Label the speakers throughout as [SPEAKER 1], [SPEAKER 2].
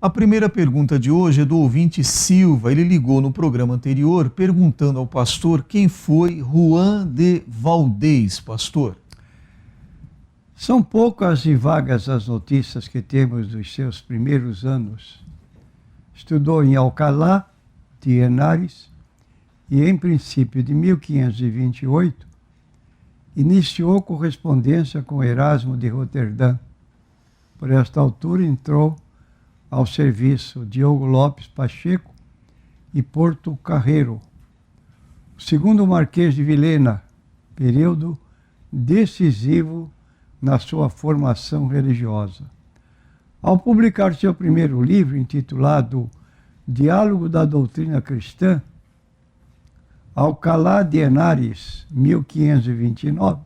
[SPEAKER 1] A primeira pergunta de hoje é do ouvinte Silva. Ele ligou no programa anterior perguntando ao pastor quem foi Juan de Valdez, pastor.
[SPEAKER 2] São poucas e vagas as notícias que temos dos seus primeiros anos. Estudou em Alcalá de Henares e, em princípio de 1528, iniciou correspondência com Erasmo de Roterdã. Por esta altura entrou ao serviço Diogo Lopes Pacheco e Porto Carreiro. O segundo Marquês de Vilhena, período decisivo na sua formação religiosa. Ao publicar seu primeiro livro, intitulado Diálogo da Doutrina Cristã, Alcalá de Henares, 1529,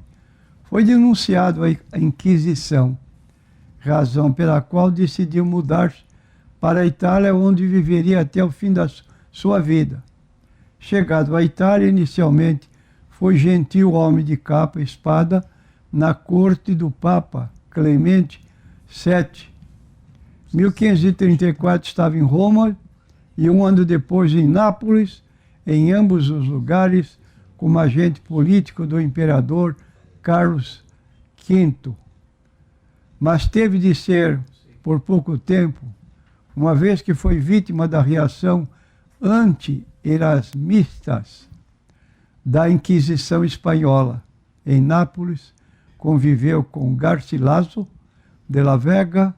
[SPEAKER 2] foi denunciado à Inquisição, razão pela qual decidiu mudar para a Itália, onde viveria até o fim da sua vida. Chegado à Itália, inicialmente foi gentil homem de capa e espada na corte do Papa Clemente VII. 1534 estava em Roma e um ano depois em Nápoles, em ambos os lugares como agente político do imperador Carlos V. Mas teve de ser por pouco tempo, uma vez que foi vítima da reação anti-erasmistas da Inquisição Espanhola. Em Nápoles, conviveu com Garcilaso de la Vega,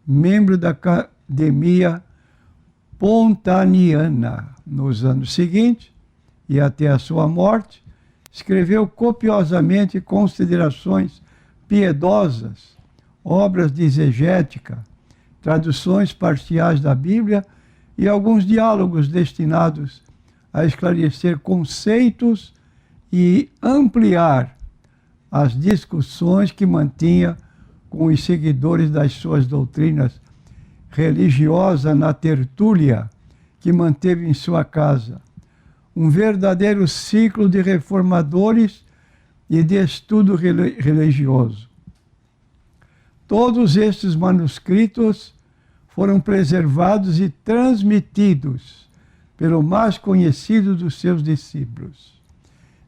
[SPEAKER 2] membro da Academia Pontaniana. Nos anos seguintes, e até a sua morte, escreveu copiosamente considerações piedosas, obras de exegética, traduções parciais da Bíblia e alguns diálogos destinados a esclarecer conceitos e ampliar as discussões que mantinha com os seguidores das suas doutrinas religiosas na tertúlia que manteve em sua casa. Um verdadeiro ciclo de reformadores e de estudo religioso. Todos estes manuscritos foram preservados e transmitidos pelo mais conhecido dos seus discípulos,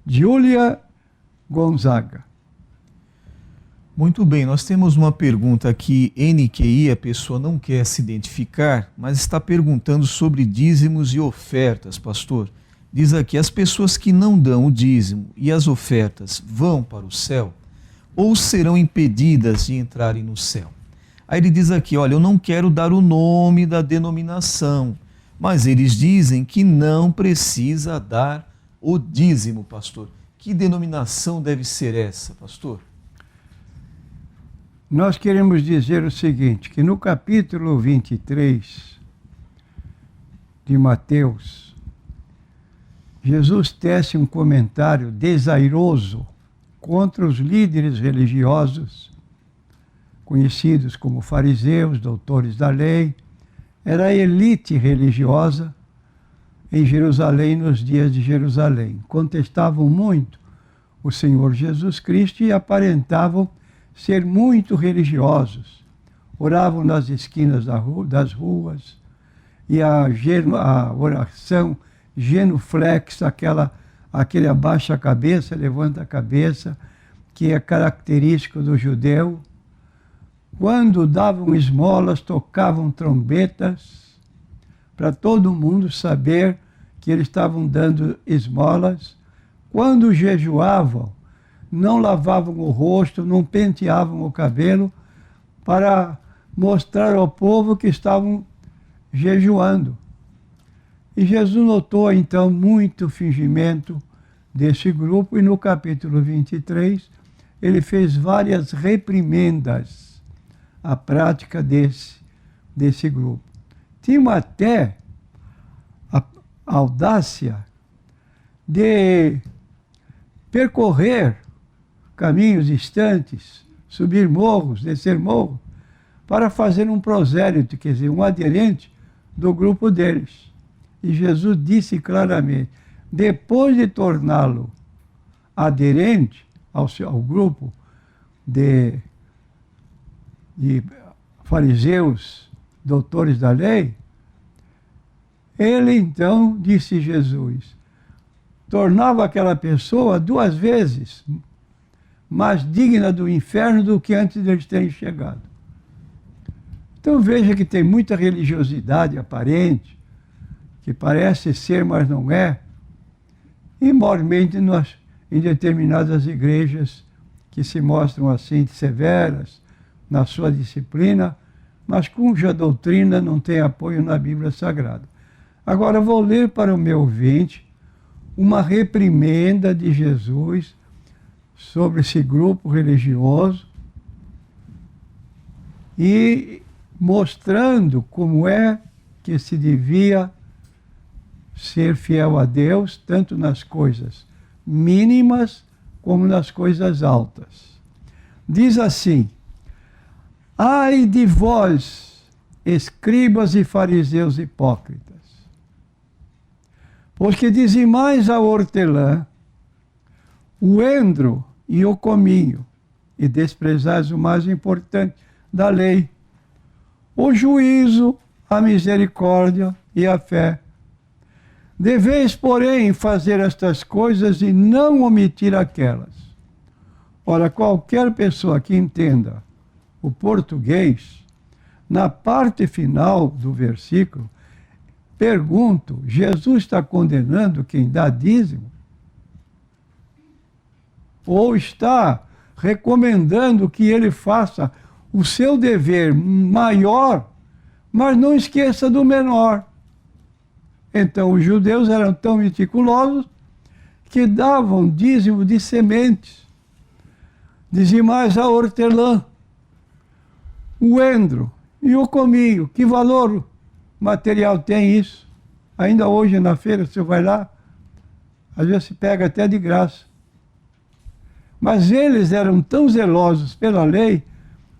[SPEAKER 2] Júlia Gonzaga.
[SPEAKER 1] Muito bem, nós temos uma pergunta aqui, NQI, a pessoa não quer se identificar, mas está perguntando sobre dízimos e ofertas, pastor. Diz aqui, as pessoas que não dão o dízimo e as ofertas vão para o céu ou serão impedidas de entrarem no céu? Aí ele diz aqui, olha, eu não quero dar o nome da denominação, mas eles dizem que não precisa dar o dízimo, pastor. Que denominação deve ser essa, pastor?
[SPEAKER 2] Nós queremos dizer o seguinte, que no capítulo 23 de Mateus, Jesus tece um comentário desairoso contra os líderes religiosos, conhecidos como fariseus, doutores da lei. Era a elite religiosa em Jerusalém, nos dias de Jerusalém. Contestavam muito o Senhor Jesus Cristo e aparentavam ser muito religiosos. Oravam nas esquinas das ruas, e a oração genuflexa, aquele abaixa a cabeça, levanta a cabeça, que é característico do judeu. Quando davam esmolas, tocavam trombetas, para todo mundo saber que eles estavam dando esmolas. Quando jejuavam, não lavavam o rosto, não penteavam o cabelo, para mostrar ao povo que estavam jejuando. E Jesus notou então muito fingimento desse grupo, e no capítulo 23 ele fez várias reprimendas à prática desse grupo. Tinham até a audácia de percorrer caminhos distantes, subir morros, descer morros, para fazer um prosélito, quer dizer, um aderente do grupo deles. E Jesus disse claramente, depois de torná-lo aderente ao grupo de fariseus, doutores da lei, ele então, disse Jesus, tornava aquela pessoa 2 vezes mais digna do inferno do que antes deles terem chegado. Então veja que tem muita religiosidade aparente, que parece ser, mas não é, e mormente em determinadas igrejas que se mostram assim severas na sua disciplina, mas cuja doutrina não tem apoio na Bíblia Sagrada. Agora vou ler para o meu ouvinte uma reprimenda de Jesus sobre esse grupo religioso e mostrando como é que se devia ser fiel a Deus, tanto nas coisas mínimas como nas coisas altas. Diz assim: ai de vós, escribas e fariseus hipócritas, porque dizimais a hortelã, o endro e o cominho, e desprezais o mais importante da lei, o juízo, a misericórdia e a fé. Deveis, porém, fazer estas coisas e não omitir aquelas. Ora, qualquer pessoa que entenda o português, na parte final do versículo, pergunto, Jesus está condenando quem dá dízimo? Ou está recomendando que ele faça o seu dever maior, mas não esqueça do menor? Então, os judeus eram tão meticulosos que davam dízimo de sementes. Dizimais a hortelã, o endro e o cominho. Que valor material tem isso? Ainda hoje na feira, você vai lá, às vezes se pega até de graça. Mas eles eram tão zelosos pela lei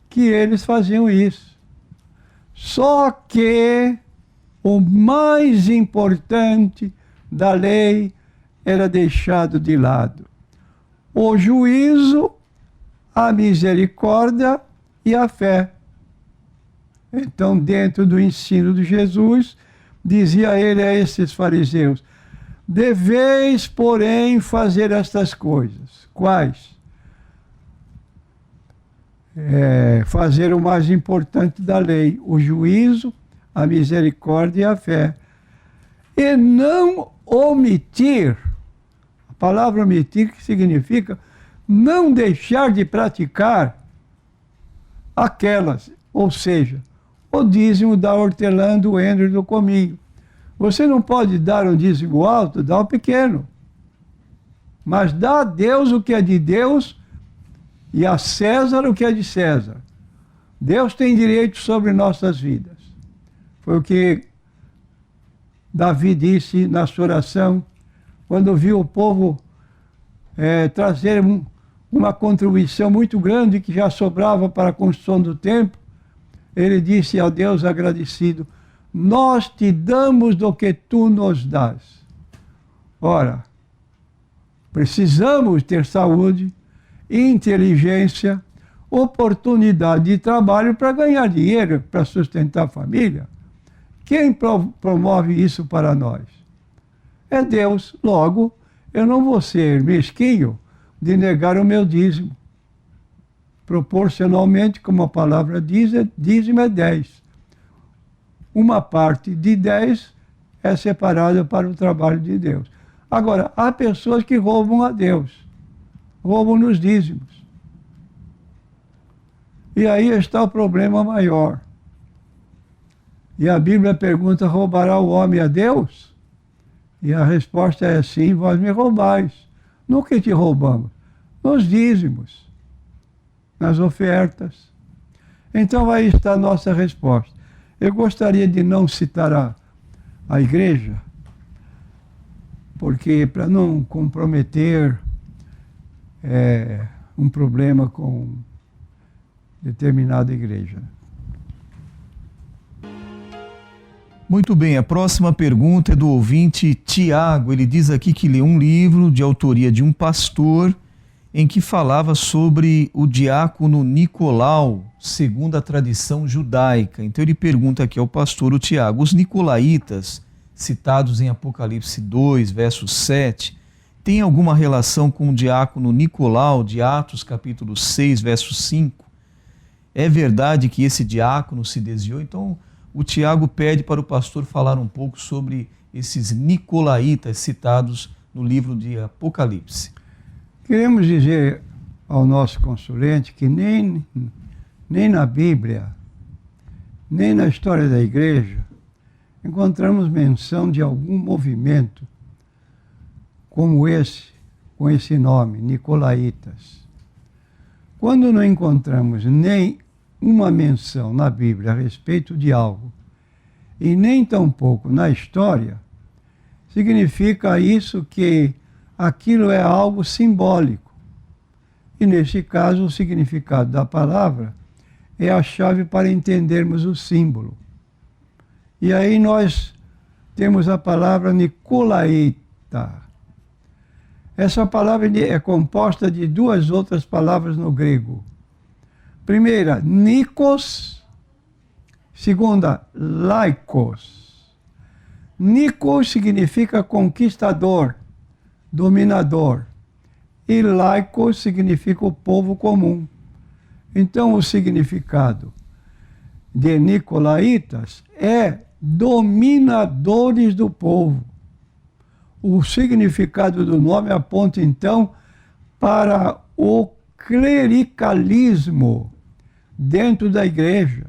[SPEAKER 2] que eles faziam isso. Só que o mais importante da lei era deixado de lado: o juízo, a misericórdia e a fé. Então, dentro do ensino de Jesus, dizia ele a esses fariseus: deveis, porém, fazer estas coisas. Quais? Fazer o mais importante da lei: o juízo, a misericórdia e a fé. E não omitir. A palavra omitir que significa não deixar de praticar aquelas, ou seja, o dízimo da hortelã, do endro e do cominho. Você não pode dar um dízimo alto, dá um pequeno. Mas dá a Deus o que é de Deus e a César o que é de César. Deus tem direito sobre nossas vidas. Foi o que Davi disse na sua oração, quando viu o povo trazer uma contribuição muito grande que já sobrava para a construção do templo. Ele disse a Deus agradecido: nós te damos do que tu nos dás. Ora, precisamos ter saúde, inteligência, oportunidade de trabalho para ganhar dinheiro, para sustentar a família. Quem promove isso para nós? É Deus. Logo, eu não vou ser mesquinho de negar o meu dízimo. Proporcionalmente, como a palavra diz, dízimo é 10. Uma parte de 10 é separada para o trabalho de Deus. Agora, há pessoas que roubam a Deus, roubam nos dízimos. E aí está o problema maior. E a Bíblia pergunta: roubará o homem a Deus? E a resposta é sim, vós me roubais. No que te roubamos? Nos dízimos, nas ofertas. Então aí está a nossa resposta. Eu gostaria de não citar a igreja, porque para não comprometer um problema com determinada igreja.
[SPEAKER 1] Muito bem, a próxima pergunta é do ouvinte Tiago. Ele diz aqui que leu um livro de autoria de um pastor em que falava sobre o diácono Nicolau, segundo a tradição judaica. Então ele pergunta aqui ao pastor, o Tiago, os nicolaítas, citados em Apocalipse 2, verso 7, tem alguma relação com o diácono Nicolau, de Atos capítulo 6, verso 5? É verdade que esse diácono se desviou? Então o Tiago pede para o pastor falar um pouco sobre esses nicolaítas citados no livro de Apocalipse.
[SPEAKER 2] Queremos dizer ao nosso consulente que nem na Bíblia, nem na história da igreja, encontramos menção de algum movimento como esse, com esse nome, Nicolaitas. Quando não encontramos nem uma menção na Bíblia a respeito de algo, e nem tampouco na história, significa isso que aquilo é algo simbólico. E nesse caso, o significado da palavra é a chave para entendermos o símbolo. E aí nós temos a palavra Nicolaíta. Essa palavra é composta de duas outras palavras no grego. Primeira, Nikos. Segunda, Laikos. Nikos significa conquistador, dominador. E Laikos significa o povo comum. Então, o significado de Nicolaitas é dominadores do povo. O significado do nome aponta, então, para o clericalismo dentro da igreja.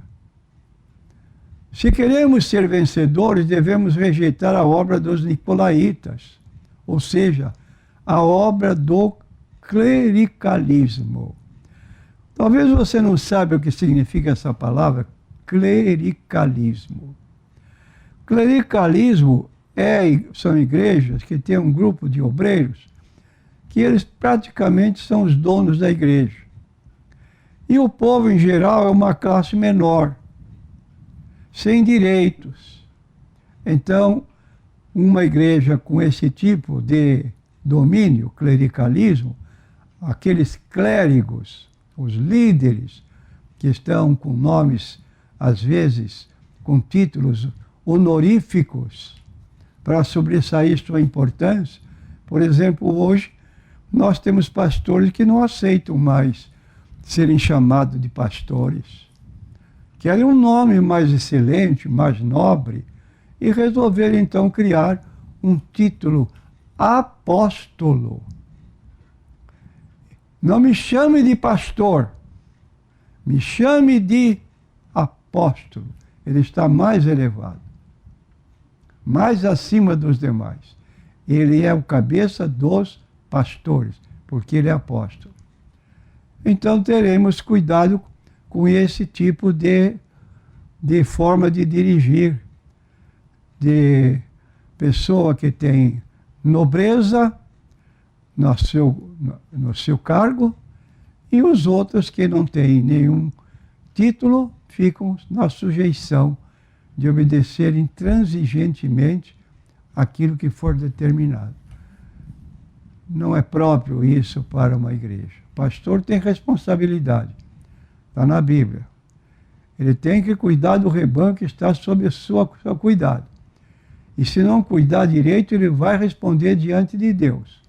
[SPEAKER 2] Se queremos ser vencedores, devemos rejeitar a obra dos nicolaítas, ou seja, a obra do clericalismo. Talvez você não saiba o que significa essa palavra, clericalismo. Clericalismo são igrejas que têm um grupo de obreiros que eles praticamente são os donos da igreja. E o povo, em geral, é uma classe menor, sem direitos. Então, uma igreja com esse tipo de domínio, clericalismo, aqueles clérigos, os líderes, que estão com nomes, às vezes, com títulos honoríficos, para sobressair sua importância. Por exemplo, hoje, nós temos pastores que não aceitam mais serem chamados de pastores. Querem um nome mais excelente, mais nobre, e resolveram então criar um título apóstolo. Não me chame de pastor, me chame de apóstolo. Ele está mais elevado, mais acima dos demais. Ele é o cabeça dos pastores, porque ele é apóstolo. Então teremos cuidado com esse tipo de forma de dirigir, de pessoa que tem nobreza no seu cargo, e os outros que não têm nenhum título ficam na sujeição de obedecer intransigentemente aquilo que for determinado. Não é próprio isso para uma igreja. O pastor tem responsabilidade, está na Bíblia. Ele tem que cuidar do rebanho que está sob o seu cuidado. E se não cuidar direito, ele vai responder diante de Deus.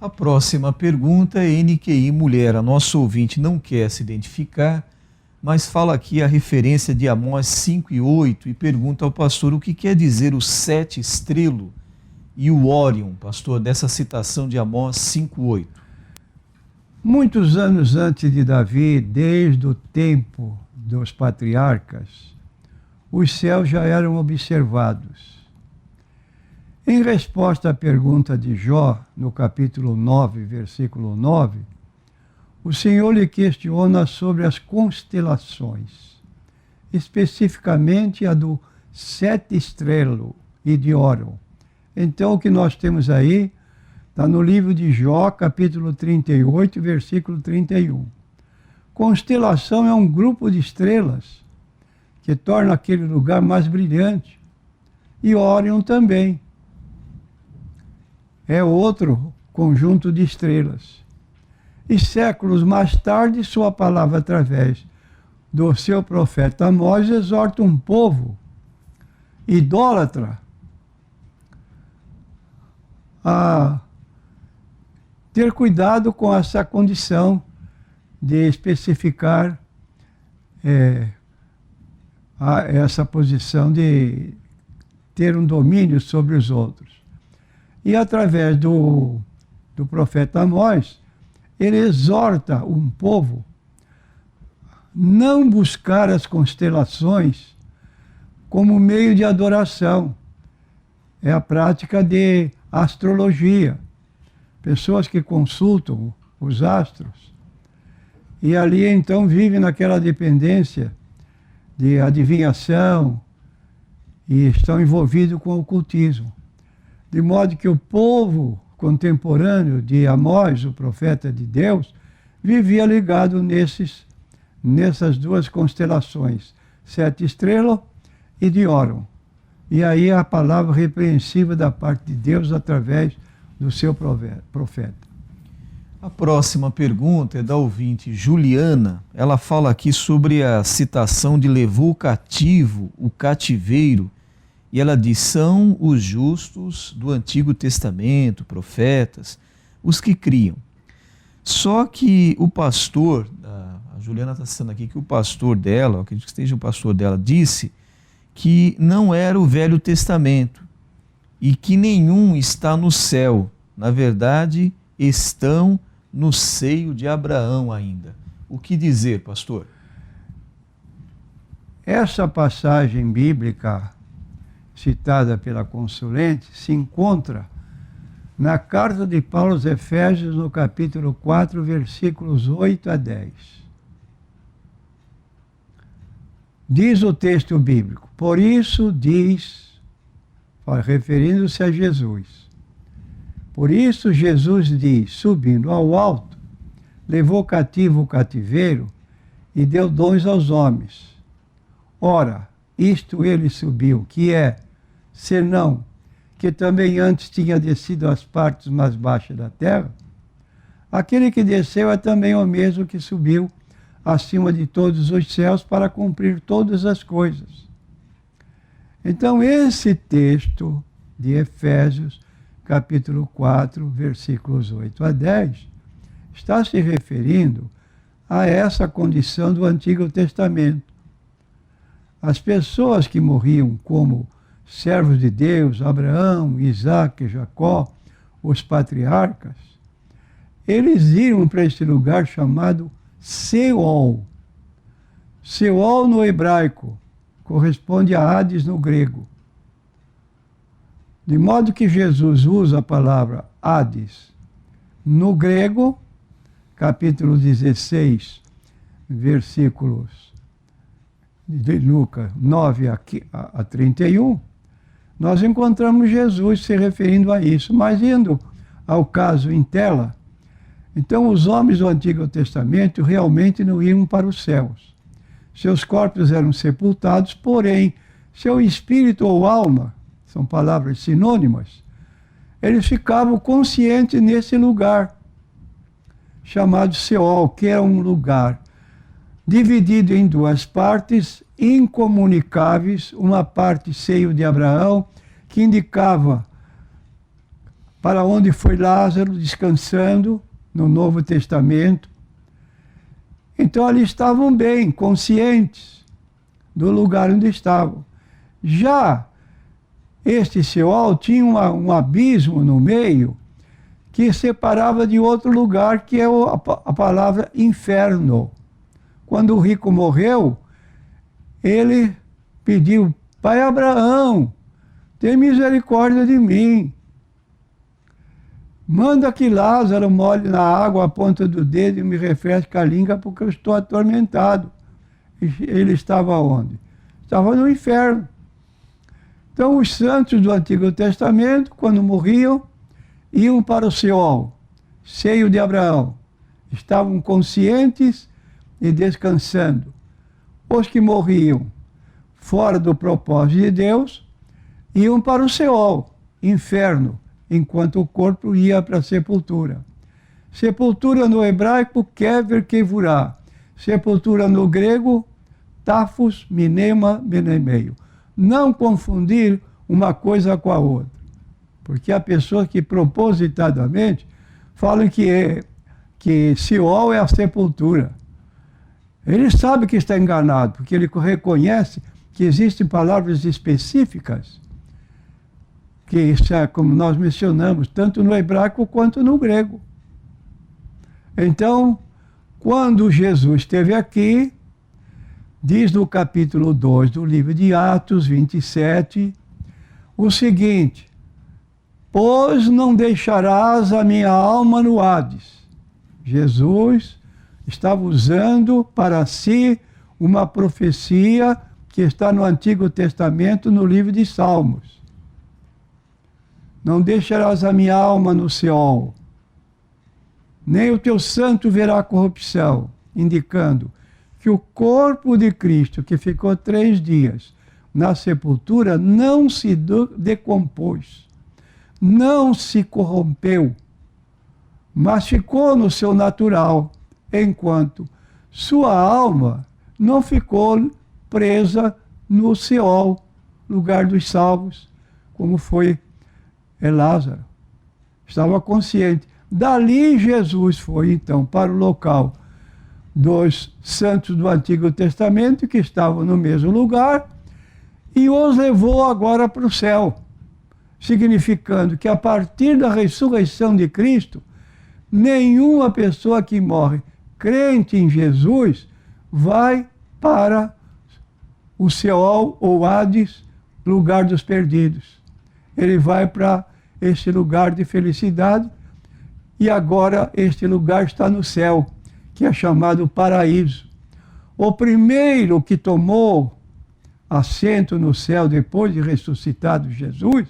[SPEAKER 1] A próxima pergunta é NQI Mulher. A nossa ouvinte não quer se identificar, mas fala aqui a referência de Amós 5:8 e pergunta ao pastor o que quer dizer o 7 estrelo e o Órion, pastor, dessa citação de Amós 5:8.
[SPEAKER 2] Muitos anos antes de Davi, desde o tempo dos patriarcas, os céus já eram observados. Em resposta à pergunta de Jó, no capítulo 9, versículo 9, o Senhor lhe questiona sobre as constelações, especificamente a do 7 estrelo e de Órion. Então, o que nós temos aí está no livro de Jó, capítulo 38, versículo 31. Constelação é um grupo de estrelas que torna aquele lugar mais brilhante. E Órion também. É outro conjunto de estrelas. E séculos mais tarde, sua palavra, através do seu profeta Amós, exorta um povo idólatra a ter cuidado com essa condição de especificar essa posição de ter um domínio sobre os outros. E através do profeta Amós, ele exorta um povo não buscar as constelações como meio de adoração. É a prática de astrologia. Pessoas que consultam os astros e ali então vivem naquela dependência de adivinhação e estão envolvidos com o ocultismo. De modo que o povo contemporâneo de Amós, o profeta de Deus, vivia ligado nessas duas constelações, Sete Estrelas e de Órion. E aí a palavra repreensiva da parte de Deus através do seu profeta.
[SPEAKER 1] A próxima pergunta é da ouvinte Juliana. Ela fala aqui sobre a citação de levou cativo o cativeiro. E ela diz, são os justos do Antigo Testamento, profetas, os que criam. Só que o pastor, a Juliana está citando aqui que o pastor dela, acredito que esteja o pastor dela, disse que não era o Velho Testamento e que nenhum está no céu. Na verdade, estão no seio de Abraão ainda. O que dizer, pastor?
[SPEAKER 2] Essa passagem bíblica citada pela consulente se encontra na carta de Paulo aos Efésios, no capítulo 4, versículos 8 a 10. Diz o texto bíblico, por isso diz, referindo-se a Jesus, por isso Jesus diz, subindo ao alto, levou cativo o cativeiro e deu dons aos homens. Ora, isto ele subiu, que é, senão que também antes tinha descido às partes mais baixas da terra, aquele que desceu é também o mesmo que subiu acima de todos os céus para cumprir todas as coisas. Então, esse texto de Efésios, capítulo 4, versículos 8 a 10, está se referindo a essa condição do Antigo Testamento. As pessoas que morriam como servos de Deus, Abraão, Isaac, Jacó, os patriarcas, eles iam para esse lugar chamado Seol. Seol no hebraico corresponde a Hades no grego. De modo que Jesus usa a palavra Hades no grego, capítulo 16, versículos de Lucas 9 a 31, nós encontramos Jesus se referindo a isso. Mas indo ao caso em tela, então os homens do Antigo Testamento realmente não iam para os céus. Seus corpos eram sepultados, porém, seu espírito ou alma, são palavras sinônimas, eles ficavam conscientes nesse lugar, chamado Seol, que é um lugar dividido em duas partes incomunicáveis, uma parte seio de Abraão, que indicava para onde foi Lázaro descansando no Novo Testamento. Então ali estavam bem, conscientes do lugar onde estavam. Já este Seol tinha um abismo no meio que separava de outro lugar, que é a palavra inferno. Quando o rico morreu, ele pediu, Pai Abraão, tem misericórdia de mim. Manda que Lázaro molhe na água a ponta do dedo e me refresque a língua, porque eu estou atormentado. Ele estava onde? Estava no inferno. Então os santos do Antigo Testamento, quando morriam, iam para o Seol, seio de Abraão. Estavam conscientes e descansando. Os que morriam fora do propósito de Deus iam para o Seol, inferno, enquanto o corpo ia para a sepultura. Sepultura no hebraico, kever kevurá. Sepultura no grego, tafos, minema, menemeio. Não confundir uma coisa com a outra. Porque há pessoas que propositadamente falam que Sheol é a sepultura. Ele sabe que está enganado, porque ele reconhece que existem palavras específicas, que, como nós mencionamos, tanto no hebraico quanto no grego. Então, quando Jesus esteve aqui, diz no capítulo 2 do livro de Atos 27, o seguinte: pois não deixarás a minha alma no Hades. Jesus estava usando para si uma profecia que está no Antigo Testamento, no livro de Salmos. Não deixarás a minha alma no Seol, nem o teu santo verá corrupção, indicando que o corpo de Cristo, que ficou 3 dias na sepultura, não se decompôs, não se corrompeu, mas ficou no seu natural, enquanto sua alma não ficou presa no Seol, lugar dos salvos, como foi Lázaro. Estava consciente. Dali Jesus foi então para o local dos santos do Antigo Testamento, que estavam no mesmo lugar, e os levou agora para o céu, significando que a partir da ressurreição de Cristo, nenhuma pessoa que morre crente em Jesus vai para o Seol ou Hades, lugar dos perdidos. Ele vai para esse lugar de felicidade, e agora este lugar está no céu, que é chamado paraíso. O primeiro que tomou assento no céu depois de ressuscitado Jesus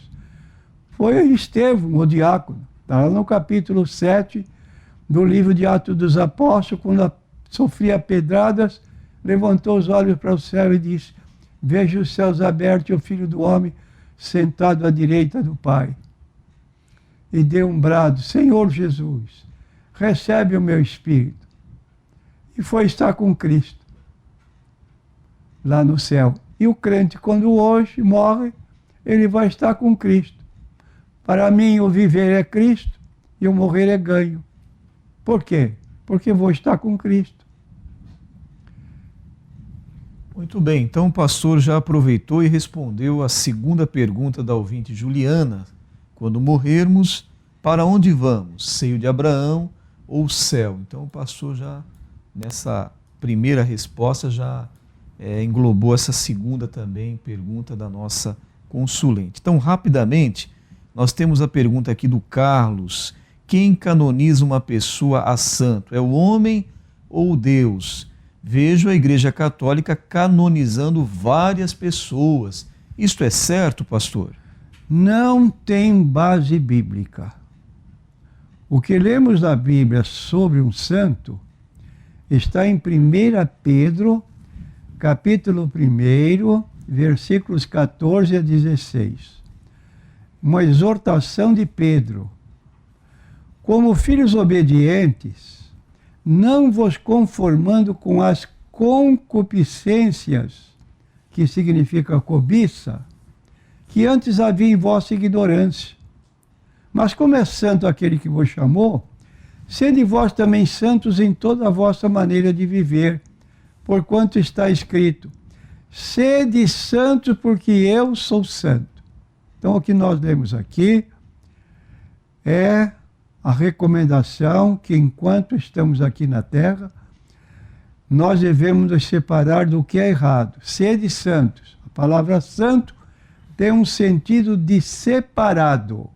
[SPEAKER 2] foi Estevão, o diácono. Está lá no capítulo 7 do livro de Atos dos Apóstolos, quando sofria pedradas, levantou os olhos para o céu e disse: vejo os céus abertos e o Filho do Homem sentado à direita do Pai. E deu um brado: Senhor Jesus, recebe o meu espírito. E foi estar com Cristo lá no céu. E o crente, quando hoje morre, ele vai estar com Cristo. Para mim, o viver é Cristo e o morrer é ganho. Por quê? Porque vou estar com Cristo.
[SPEAKER 1] Muito bem, então o pastor já aproveitou e respondeu a segunda pergunta da ouvinte Juliana. Quando morrermos, para onde vamos? Seio de Abraão ou céu? Então o pastor já, nessa primeira resposta, já englobou essa segunda também, pergunta da nossa consulente. Então, rapidamente, nós temos a pergunta aqui do Carlos: quem canoniza uma pessoa a santo? É o homem ou Deus? Vejo a Igreja Católica canonizando várias pessoas. Isto é certo, pastor?
[SPEAKER 2] Não tem base bíblica. O que lemos na Bíblia sobre um santo está em 1 Pedro, capítulo 1, versículos 14 a 16. Uma exortação de Pedro. Como filhos obedientes, não vos conformando com as concupiscências, que significa cobiça, que antes havia em vossa ignorância. Mas como é santo aquele que vos chamou, sede vós também santos em toda a vossa maneira de viver, porquanto está escrito: sede santos porque eu sou santo. Então o que nós lemos aqui é a recomendação que enquanto estamos aqui na terra, nós devemos nos separar do que é errado. Sede santos. A palavra santo tem um sentido de separado.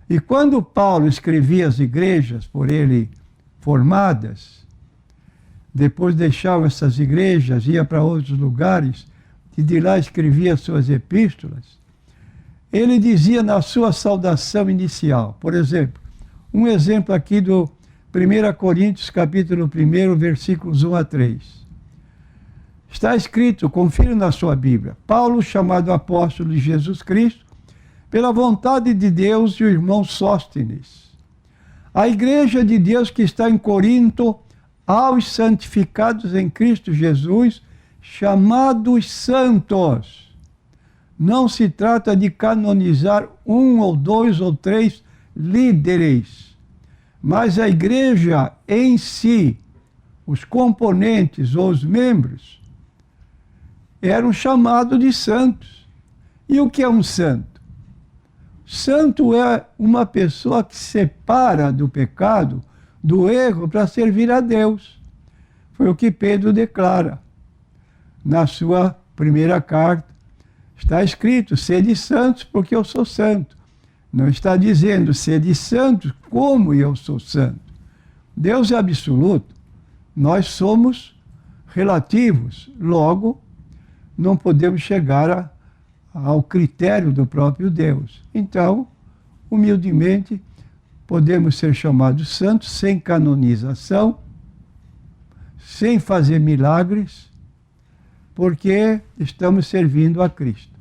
[SPEAKER 2] E quando Paulo escrevia as igrejas por ele formadas, depois deixava essas igrejas, ia para outros lugares, e de lá escrevia suas epístolas, ele dizia na sua saudação inicial, por exemplo, um exemplo aqui do 1 Coríntios, capítulo 1, versículos 1 a 3. Está escrito, confira na sua Bíblia: Paulo, chamado apóstolo de Jesus Cristo, pela vontade de Deus e o irmão Sóstenes. A igreja de Deus que está em Corinto, aos santificados em Cristo Jesus, chamados santos. Não se trata de canonizar um ou dois ou três líderes, mas a igreja em si, os componentes ou os membros, eram chamados de santos. E o que é um santo? Santo é uma pessoa que se separa do pecado, do erro, para servir a Deus. Foi o que Pedro declara na sua primeira carta. Está escrito, sede santos porque eu sou santo. Não está dizendo, sede santos como eu sou santo. Deus é absoluto, nós somos relativos, logo não podemos chegar ao critério do próprio Deus. Então, humildemente, podemos ser chamados santos sem canonização, sem fazer milagres, porque estamos servindo a Cristo.